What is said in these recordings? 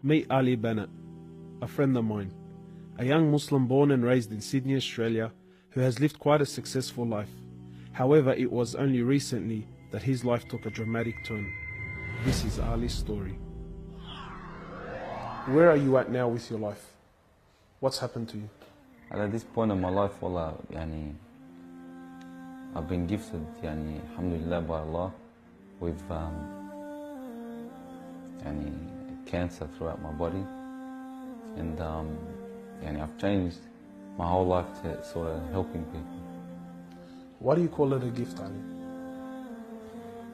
Meet Ali Banat, a friend of mine, a young Muslim born and raised in Sydney, Australia, who has lived quite a successful life. However, it was only recently that his life took a dramatic turn. This is Ali's story. Where are you at now with your life? What's happened to you? At this point in my life, wallah, I've been gifted, alhamdulillah, by Allah, with cancer throughout my body, and I've changed my whole life to sort of helping people. Why do you call it a gift, Ali?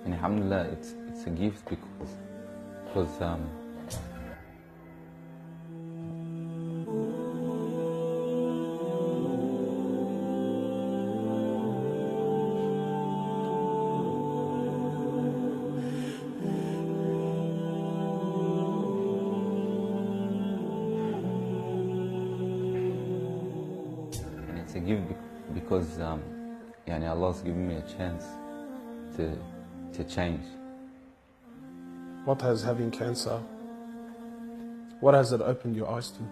And alhamdulillah, it's a gift because it's a gift because Allah's given me a chance to change. What has having cancer, what has it opened your eyes to?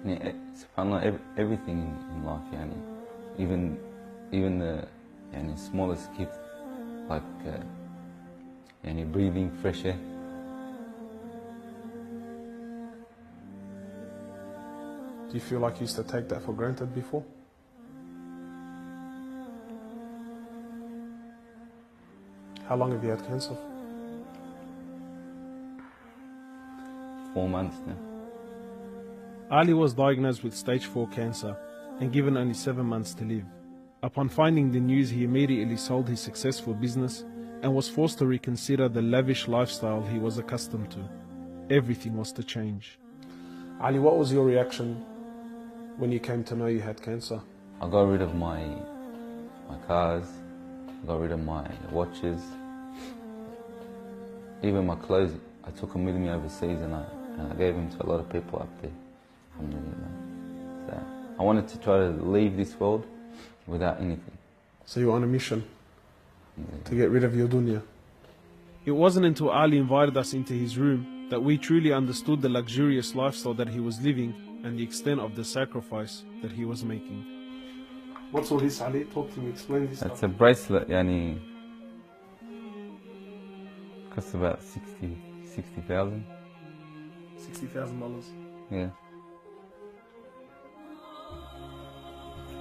SubhanAllah, everything in life, even the smallest gift, like breathing fresh air. Do you feel like you used to take that for granted before? How long have you had cancer? 4 months now. Ali was diagnosed with stage 4 cancer and given only 7 months to live. Upon finding the news, he immediately sold his successful business and was forced to reconsider the lavish lifestyle he was accustomed to. Everything was to change. Ali, what was your reaction when you came to know you had cancer? I got rid of my cars, I got rid of my watches, even my clothes. I took them with me overseas and I gave them to a lot of people up there. Alhamdulillah. So I wanted to try to leave this world without anything. So you were on a mission to get rid of your dunya. It wasn't until Ali invited us into his room that we truly understood the luxurious lifestyle that he was living and the extent of the sacrifice that he was making. What's all this, Ali? Talk to me, explain this. It's a bracelet, costs about $60,000. $60,000. Yeah.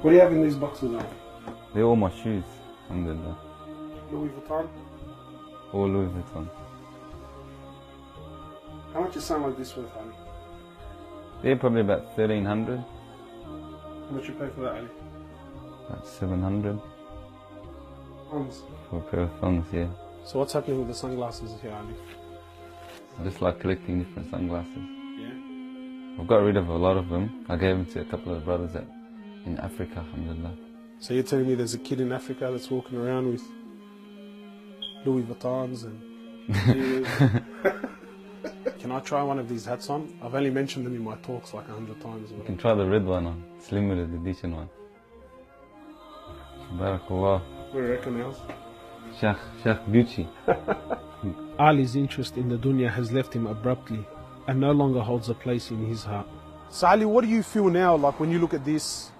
What do you have in these boxes now? They're all my shoes, alhamdulillah. Louis Vuitton? All Louis Vuitton. How much is something like this worth, Ali? They're probably about $1,300. How much you pay for that, Ali? About $700. Thongs. For a pair of thongs, yeah. So what's happening with the sunglasses here, Ali? I just like collecting different sunglasses. Yeah? I've got rid of a lot of them. I gave them to a couple of brothers in Africa, alhamdulillah. So you're telling me there's a kid in Africa that's walking around with Louis Vuittons and... Can I try one of these hats on? I've only mentioned them in my talks like 100 times. You can try the red one on. It's limited edition one. Barakallah. What do you reckon else? Sheikh Gucci. Ali's interest in the dunya has left him abruptly and no longer holds a place in his heart. So Ali, what do you feel now, like when you look at this?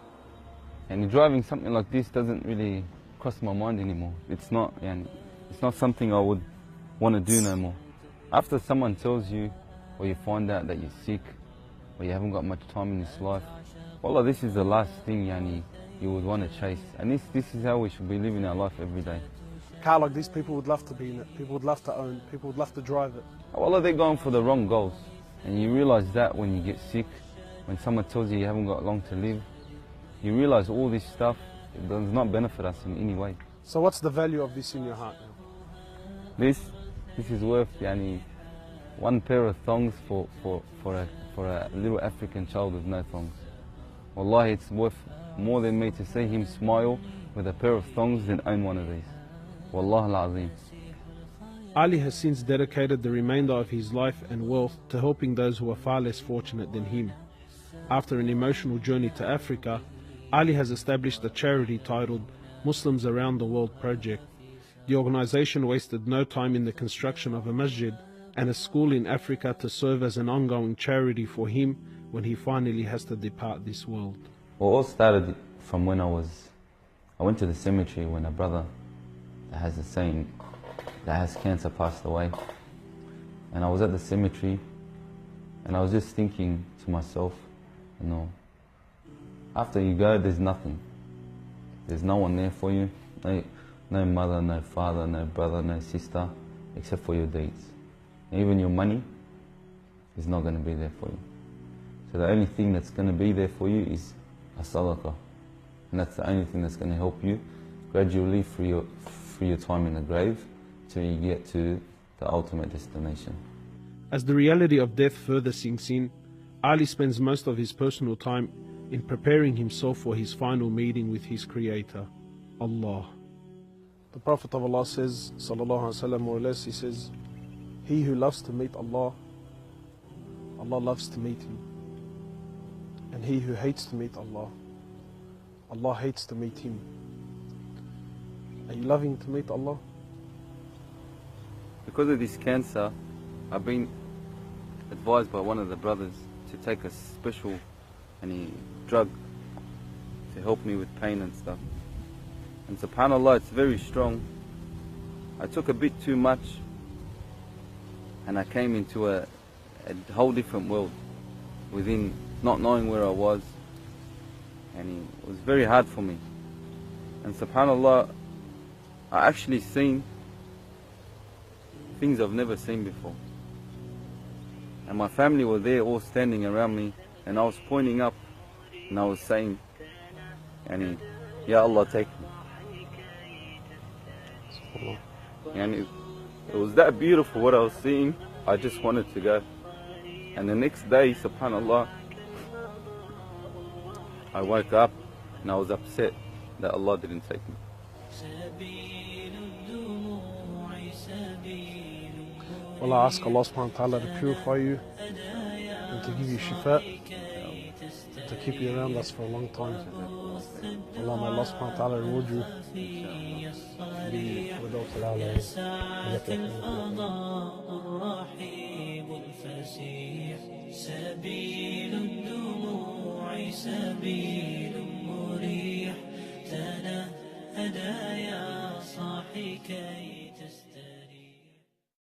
And driving something like this doesn't really cross my mind anymore. It's not something I would want to do no more. After someone tells you, or you find out that you're sick, or you haven't got much time in this life, wallah, this is the last thing you would want to chase. And this is how we should be living our life every day. A car like this, people would love to be in it, people would love to own, people would love to drive it. Wallah, they're going for the wrong goals. And you realize that when you get sick, when someone tells you you haven't got long to live, you realize all this stuff does not benefit us in any way. So what's the value of this in your heart now? This is worth one pair of thongs for a little African child with no thongs. Wallahi, it's worth more than me to see him smile with a pair of thongs than own one of these. Wallah al-Azim. Ali has since dedicated the remainder of his life and wealth to helping those who are far less fortunate than him. After an emotional journey to Africa, Ali has established a charity titled Muslims Around the World Project. The organization wasted no time in the construction of a masjid and a school in Africa to serve as an ongoing charity for him when he finally has to depart this world. Well, it all started from when I went to the cemetery when a brother that has the same, that has cancer, passed away. And I was at the cemetery and I was just thinking to myself, you know, after you go, there's nothing. There's no one there for you. No mother, no father, no brother, no sister, except for your deeds. And even your money is not going to be there for you. So the only thing that's going to be there for you is a sadaqah. And that's the only thing that's going to help you gradually through your time in the grave till you get to the ultimate destination. As the reality of death further sinks in, Ali spends most of his personal time in preparing himself for his final meeting with his Creator, Allah. The Prophet of Allah says, sallallahu alaihi wasallam, more or less, he says, he who loves to meet Allah, Allah loves to meet him. And he who hates to meet Allah, Allah hates to meet him. Are you loving to meet Allah? Because of this cancer, I've been advised by one of the brothers to take a special drug to help me with pain and stuff. And subhanAllah, it's very strong. I took a bit too much and I came into a whole different world within not knowing where I was, and it was very hard for me. And subhanAllah, I actually seen things I've never seen before. And my family were there all standing around me, and I was pointing up and I was saying, Ya Allah, take me. And it was that beautiful what I was seeing, I just wanted to go. And the next day, subhanAllah, I woke up and I was upset that Allah didn't take me. Well, I ask Allah subhanahu wa ta'ala to purify you and to give you shifa, to keep you around us for a long time. Allah, may Allah subhanahu wa ta'ala reward you. سبيل الدموع سبيل مريح تنهدى